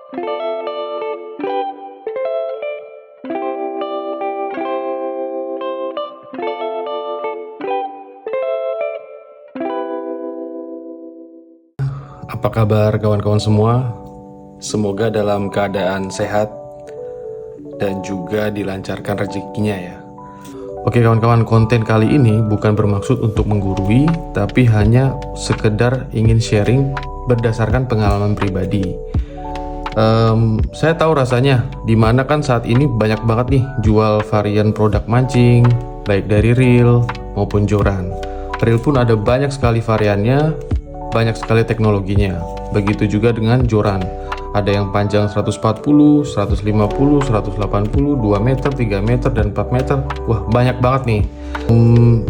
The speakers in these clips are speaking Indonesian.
Apa kabar kawan-kawan semua? Semoga dalam keadaan sehat dan juga dilancarkan rezekinya ya. Oke kawan-kawan, konten kali ini bukan bermaksud untuk menggurui, tapi hanya sekedar ingin sharing berdasarkan pengalaman pribadi. Saya tahu rasanya, dimana kan saat ini banyak banget nih jual varian produk mancing, baik dari reel maupun joran. Reel pun ada banyak sekali variannya, banyak sekali teknologinya. Begitu juga dengan joran. Ada yang panjang 140, 150, 180, 2 meter, 3 meter, dan 4 meter. Wah, banyak banget nih.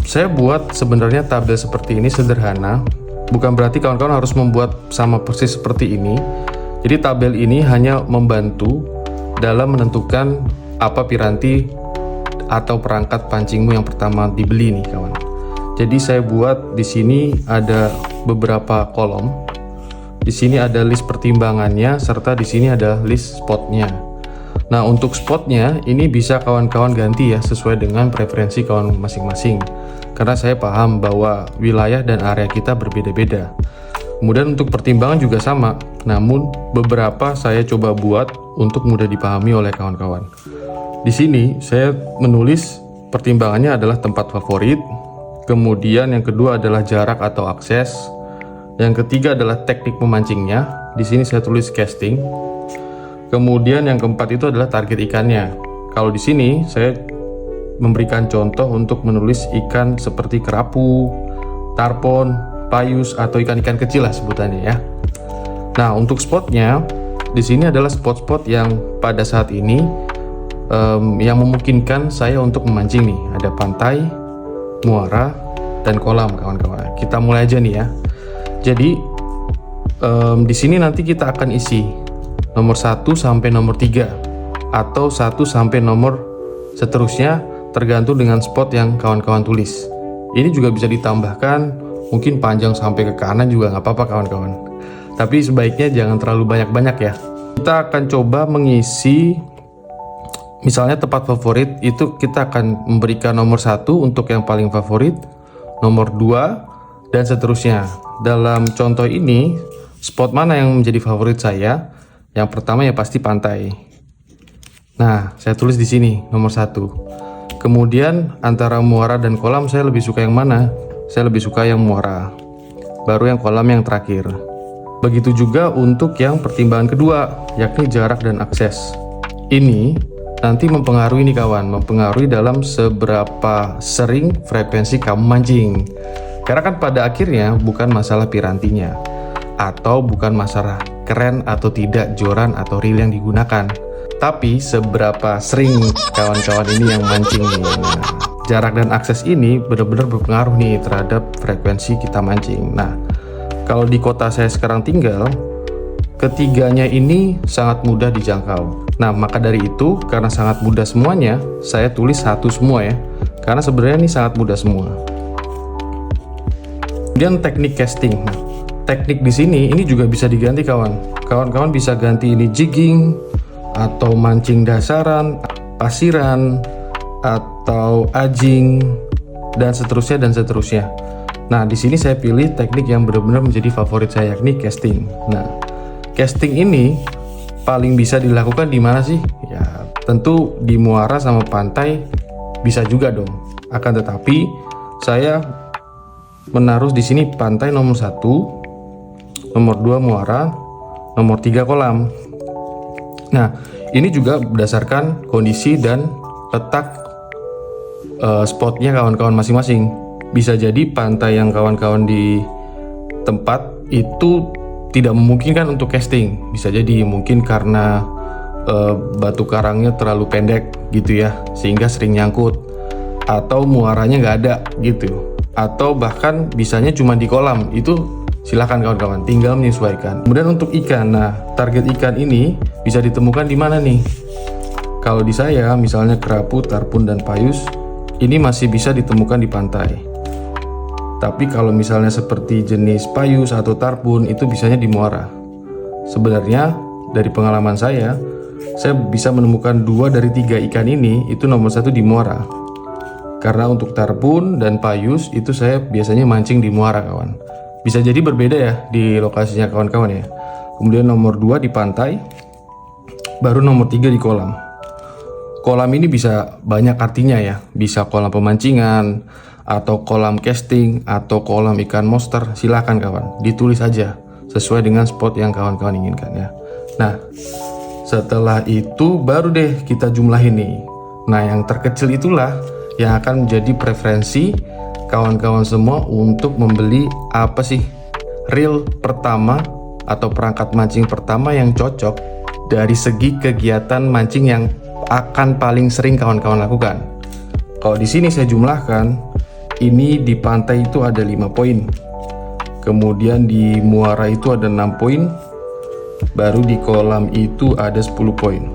Saya buat sebenarnya tabel seperti ini sederhana. Bukan berarti kawan-kawan harus membuat sama persis seperti ini. Jadi tabel ini hanya membantu dalam menentukan apa piranti atau perangkat pancingmu yang pertama dibeli nih kawan. Jadi saya buat di sini ada beberapa kolom. Di sini ada list pertimbangannya serta di sini ada list spotnya. Nah, untuk spotnya ini bisa kawan-kawan ganti ya sesuai dengan preferensi kawan masing-masing. Karena saya paham bahwa wilayah dan area kita berbeda-beda. Kemudian untuk pertimbangan juga sama. Namun beberapa saya coba buat untuk mudah dipahami oleh kawan-kawan. Di sini saya menulis pertimbangannya adalah tempat favorit. Kemudian yang kedua adalah jarak atau akses. Yang ketiga adalah teknik memancingnya. Di sini saya tulis casting. Kemudian yang keempat itu adalah target ikannya. Kalau di sini saya memberikan contoh untuk menulis ikan seperti kerapu, tarpon, payus atau ikan-ikan kecil lah sebutannya ya. Nah, untuk spotnya di sini adalah spot-spot yang pada saat ini yang memungkinkan saya untuk memancing nih. Ada pantai, muara, dan kolam kawan-kawan. Kita mulai aja nih ya. Jadi di sini nanti kita akan isi nomor 1 sampai nomor 3 atau 1 sampai nomor seterusnya tergantung dengan spot yang kawan-kawan tulis. Ini juga bisa ditambahkan, mungkin panjang sampai ke kanan juga nggak apa-apa kawan-kawan. Tapi sebaiknya jangan terlalu banyak-banyak ya. Kita akan coba mengisi. Misalnya tempat favorit itu kita akan memberikan nomor 1 untuk yang paling favorit, nomor 2, dan seterusnya. Dalam contoh ini, spot mana yang menjadi favorit saya? Yang pertama ya pasti pantai. Nah, saya tulis di sini nomor 1. Kemudian antara muara dan kolam saya lebih suka yang mana? Saya lebih suka yang muara. Baru yang kolam yang terakhir. Begitu juga untuk yang pertimbangan kedua, yakni jarak dan akses. Ini nanti mempengaruhi nih kawan, mempengaruhi dalam seberapa sering frekuensi kamu mancing. Karena kan pada akhirnya bukan masalah pirantinya, atau bukan masalah keren atau tidak joran atau reel yang digunakan, tapi seberapa sering kawan-kawan ini yang mancing nih. Nah, jarak dan akses ini benar-benar berpengaruh nih terhadap frekuensi kita mancing. Nah, kalau di kota saya sekarang tinggal, ketiganya ini sangat mudah dijangkau. Nah, maka dari itu, karena sangat mudah semuanya, saya tulis 1 semua ya. Karena sebenarnya ini sangat mudah semua. Kemudian teknik casting. Nah, teknik di sini ini juga bisa diganti kawan. Kawan-kawan bisa ganti ini jigging, atau mancing dasaran, pasiran, atau ajing, dan seterusnya dan seterusnya. Nah, di sini saya pilih teknik yang benar-benar menjadi favorit saya, yakni casting. Nah, casting ini paling bisa dilakukan di mana sih? Ya, tentu di muara sama pantai bisa juga dong. Akan tetapi saya menaruh di sini pantai nomor 1, nomor 2 muara, nomor 3 kolam. Nah, ini juga berdasarkan kondisi dan letak spotnya kawan-kawan masing-masing. Bisa jadi pantai yang kawan-kawan di tempat itu tidak memungkinkan untuk casting. Bisa jadi mungkin karena batu karangnya terlalu pendek gitu ya, sehingga sering nyangkut, atau muaranya nggak ada gitu, atau bahkan bisanya cuma di kolam. Itu silahkan kawan-kawan, tinggal menyesuaikan. Kemudian untuk ikan, nah target ikan ini bisa ditemukan di mana nih? Kalau di saya misalnya kerapu, tarpun, dan payus, ini masih bisa ditemukan di pantai. Tapi kalau misalnya seperti jenis payus atau tarpun, itu bisanya di muara. Sebenarnya dari pengalaman saya bisa menemukan 2 dari 3 ikan ini itu nomor 1 di muara. Karena untuk tarpun dan payus itu saya biasanya mancing di muara, kawan. Bisa jadi berbeda ya di lokasinya, kawan-kawan ya. Kemudian nomor 2 di pantai, baru nomor 3 di kolam. Kolam ini bisa banyak artinya ya, bisa kolam pemancingan, atau kolam casting, atau kolam ikan monster. Silahkan kawan, ditulis aja sesuai dengan spot yang kawan-kawan inginkan ya. Nah, setelah itu baru deh kita jumlahin nih. Nah, yang terkecil itulah yang akan menjadi preferensi kawan-kawan semua untuk membeli apa sih reel pertama atau perangkat mancing pertama yang cocok dari segi kegiatan mancing yang akan paling sering kawan-kawan lakukan. Kalau di sini saya jumlahkan, ini di pantai itu ada 5 poin. Kemudian di muara itu ada 6 poin. Baru di kolam itu ada 10 poin.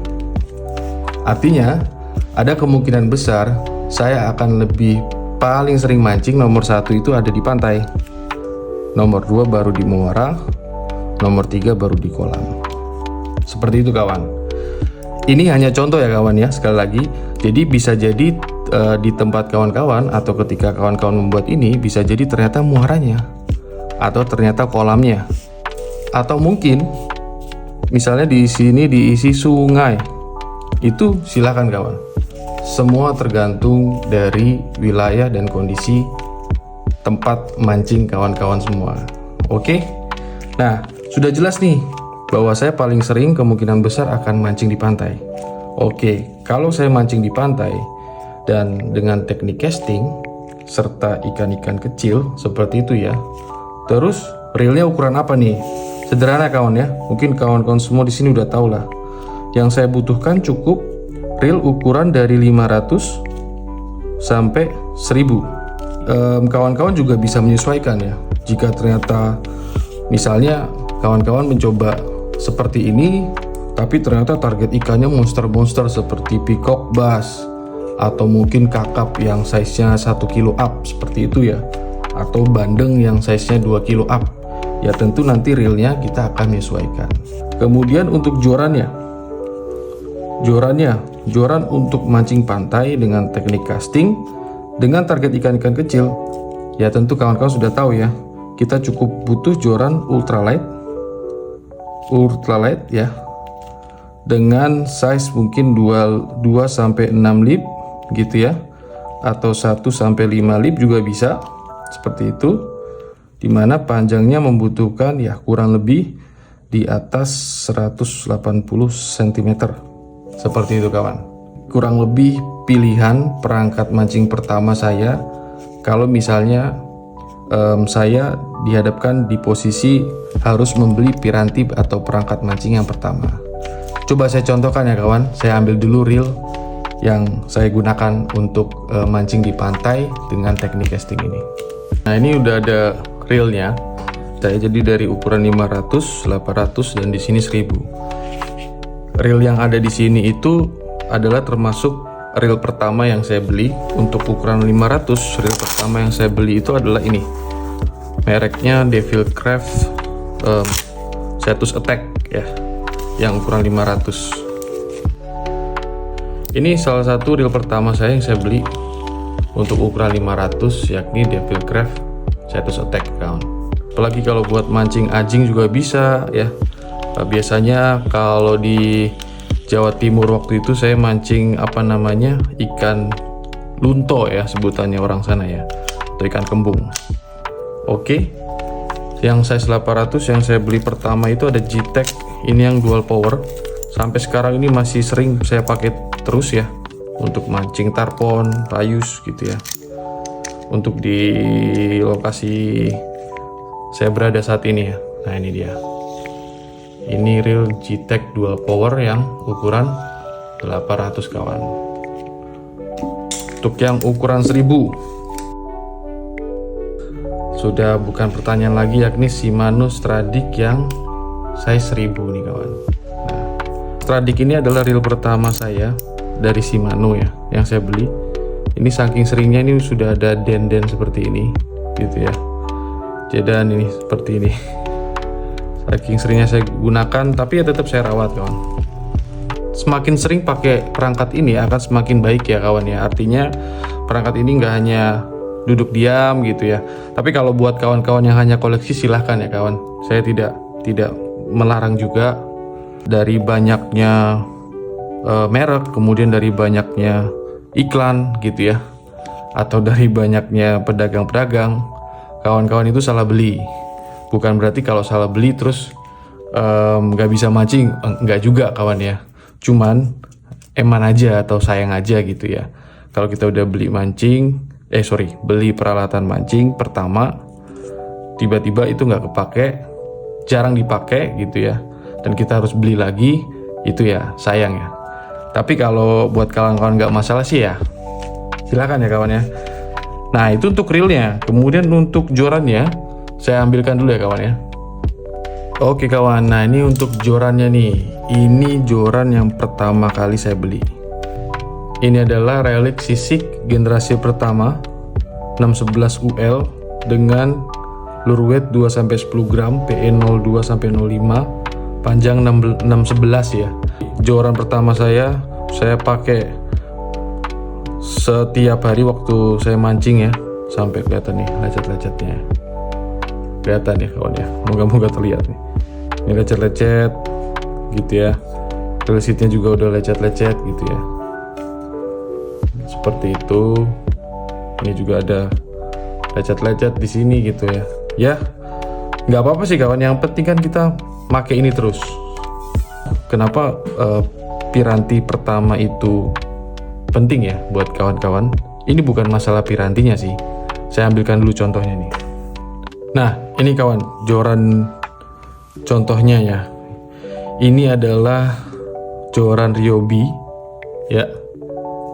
Artinya, ada kemungkinan besar saya akan lebih paling sering mancing nomor 1 itu ada di pantai. Nomor 2 baru di muara. Nomor 3 baru di kolam. Seperti itu kawan. Ini hanya contoh ya kawan ya, sekali lagi. Jadi bisa jadi di tempat kawan-kawan atau ketika kawan-kawan membuat ini bisa jadi ternyata muaranya atau ternyata kolamnya, atau mungkin misalnya di sini diisi sungai. Itu silakan kawan. Semua tergantung dari wilayah dan kondisi tempat mancing kawan-kawan semua. Oke? Nah, sudah jelas nih bahwa saya paling sering kemungkinan besar akan mancing di pantai. Oke, kalau saya mancing di pantai dan dengan teknik casting serta ikan-ikan kecil seperti itu ya. Terus reelnya ukuran apa nih? Sederhana kawan ya. Mungkin kawan-kawan semua di sini udah tahu lah. Yang saya butuhkan cukup reel ukuran dari 500 sampai 1000. Kawan-kawan juga bisa menyesuaikan ya. Jika ternyata misalnya kawan-kawan mencoba seperti ini, tapi ternyata target ikannya monster-monster seperti peacock bass atau mungkin kakap yang size-nya 1 kilo up seperti itu ya, atau bandeng yang size-nya 2 kilo up, ya tentu nanti reelnya kita akan menyesuaikan. Kemudian untuk jorannya joran untuk mancing pantai dengan teknik casting dengan target ikan-ikan kecil, ya tentu kawan-kawan sudah tahu ya, kita cukup butuh joran ultralight ya, dengan size mungkin 2 sampai 6 lip gitu ya, atau 1 sampai 5 lip juga bisa seperti itu, dimana panjangnya membutuhkan ya kurang lebih di atas 180 cm seperti itu kawan. Kurang lebih pilihan perangkat mancing pertama saya kalau misalnya saya dihadapkan di posisi harus membeli piranti atau perangkat mancing yang pertama. Coba saya contohkan ya kawan. Saya ambil dulu reel yang saya gunakan untuk mancing di pantai dengan teknik casting ini. Nah, ini udah ada reelnya. Saya jadi dari ukuran 500, 800 dan di sini 1000. Reel yang ada di sini itu adalah termasuk reel pertama yang saya beli. Untuk ukuran 500, reel pertama yang saya beli itu adalah ini. Mereknya Devil Craft Cetus Attack ya, yang ukuran 500. Ini salah satu reel pertama saya yang saya beli untuk ukuran 500, yakni Devil Craft Cetus Attack kawan. Apalagi kalau buat mancing anjing juga bisa ya. Biasanya kalau di Jawa Timur waktu itu saya mancing ikan lunto ya sebutannya orang sana ya, atau ikan kembung. Oke, yang size 800 yang saya beli pertama itu ada G-Tech, ini yang dual power. Sampai sekarang ini masih sering saya pakai terus ya untuk mancing tarpon, payus gitu ya. Untuk di lokasi saya berada saat ini ya. Nah, ini dia. Ini reel G-Tech dual power yang ukuran 800 kawan. Untuk yang ukuran 1000 sudah bukan pertanyaan lagi, yakni Shimano Stradic yang size 1000 nih kawan. Nah, Stradic ini adalah reel pertama saya dari Shimano ya, yang saya beli. Ini saking seringnya ini sudah ada den-den seperti ini gitu ya. Dan ini seperti ini. Saking seringnya saya gunakan, tapi ya tetap saya rawat kawan. Semakin sering pakai perangkat ini akan semakin baik ya kawan ya. Artinya perangkat ini nggak hanya duduk diam gitu ya. Tapi kalau buat kawan-kawan yang hanya koleksi silahkan ya kawan. Saya tidak melarang juga. Dari banyaknya merek, kemudian dari banyaknya iklan gitu ya, atau dari banyaknya pedagang-pedagang, kawan-kawan itu salah beli. Bukan berarti kalau salah beli terus nggak bisa mancing, nggak juga kawan ya. Cuman eman aja atau sayang aja gitu ya. Kalau kita udah beli beli peralatan mancing pertama, tiba-tiba itu nggak kepake, jarang dipakai gitu ya, dan kita harus beli lagi, itu ya sayang ya. Tapi kalau buat kawan-kawan nggak masalah sih ya, silakan ya kawan ya. Nah itu untuk reelnya. Kemudian untuk jorannya saya ambilkan dulu ya kawan ya. Oke kawan, nah ini untuk jorannya nih. Ini joran yang pertama kali saya beli. Ini adalah Relic Sisik generasi pertama 611 UL dengan lure weight 2-10 gram, PE 02-05, panjang 611 ya. Joran pertama saya pakai setiap hari waktu saya mancing ya, sampai kelihatan nih lecet-lecetnya. Kelihatan ya kawan ya, moga-moga terlihat nih. Ini lecet-lecet gitu ya. Reelsitnya juga udah lecet-lecet gitu ya. Seperti itu. Ini juga ada lecet-lecet di sini gitu ya. Ya, nggak apa-apa sih kawan. Yang penting kan kita pakai ini terus. Kenapa piranti pertama itu penting ya buat kawan-kawan? Ini bukan masalah pirantinya sih. Saya ambilkan dulu contohnya nih. Nah, ini kawan, joran contohnya ya. Ini adalah joran Ryobi ya.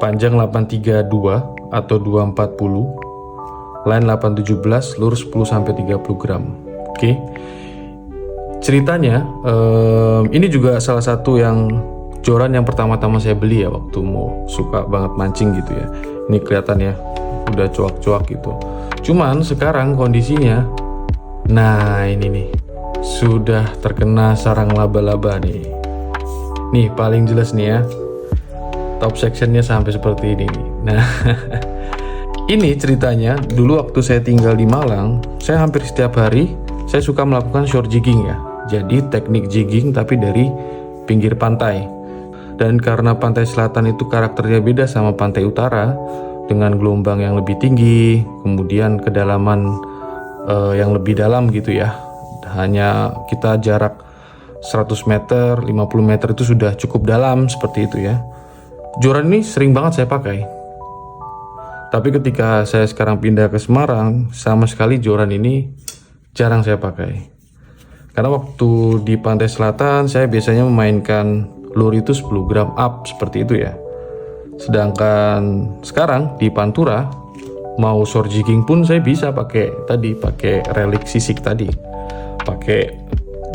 Panjang 832 atau 240. Line 817, lure 10-30 gram. Oke. Ceritanya ini juga salah satu yang joran yang pertama-tama saya beli ya waktu mau suka banget mancing gitu ya. Ini kelihatan ya udah cuak-cuak gitu. Cuman sekarang kondisinya, nah ini nih sudah terkena sarang laba-laba nih. Nih paling jelas nih ya, top sectionnya sampai seperti ini nih. Nah ini ceritanya dulu waktu saya tinggal di Malang, saya hampir setiap hari saya suka melakukan shore jigging ya. Jadi teknik jigging tapi dari pinggir pantai. Dan karena pantai selatan itu karakternya beda sama pantai utara, dengan gelombang yang lebih tinggi, kemudian kedalaman yang lebih dalam gitu ya. Hanya kita jarak 100 meter, 50 meter itu sudah cukup dalam seperti itu ya. Joran ini sering banget saya pakai. Tapi ketika saya sekarang pindah ke Semarang, sama sekali joran ini jarang saya pakai. Karena waktu di pantai selatan saya biasanya memainkan lure itu 10 gram up seperti itu ya. Sedangkan sekarang di Pantura mau shore jigging pun saya bisa pakai Relic Sisik tadi. Pakai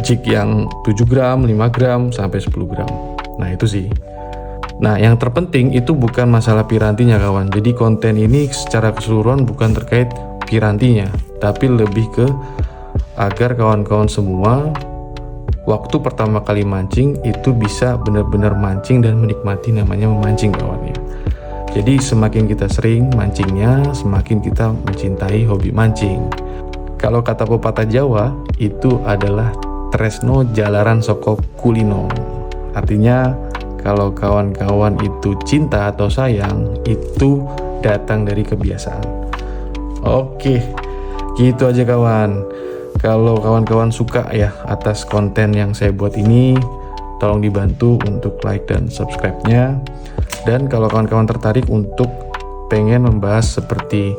jig yang 7 gram, 5 gram sampai 10 gram. Nah, itu sih. Nah, yang terpenting itu bukan masalah pirantinya kawan. Jadi konten ini secara keseluruhan bukan terkait pirantinya, tapi lebih ke agar kawan-kawan semua waktu pertama kali mancing itu bisa benar-benar mancing dan menikmati namanya memancing kawan ya. Jadi semakin kita sering mancingnya, semakin kita mencintai hobi mancing. Kalau kata pepatah Jawa itu adalah tresno jalaran soko kulino. Artinya kalau kawan-kawan itu cinta atau sayang itu datang dari kebiasaan. Oke, gitu aja kawan. Kalau kawan-kawan suka ya atas konten yang saya buat ini, tolong dibantu untuk like dan subscribe-nya. Dan kalau kawan-kawan tertarik untuk pengen membahas seperti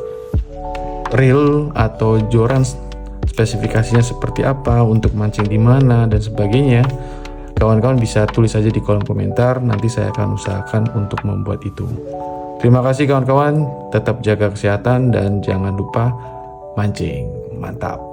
reel atau joran, spesifikasinya seperti apa, untuk mancing di mana dan sebagainya, kawan-kawan bisa tulis aja di kolom komentar. Nanti saya akan usahakan untuk membuat itu. Terima kasih kawan-kawan, tetap jaga kesehatan dan jangan lupa mancing. Mantap.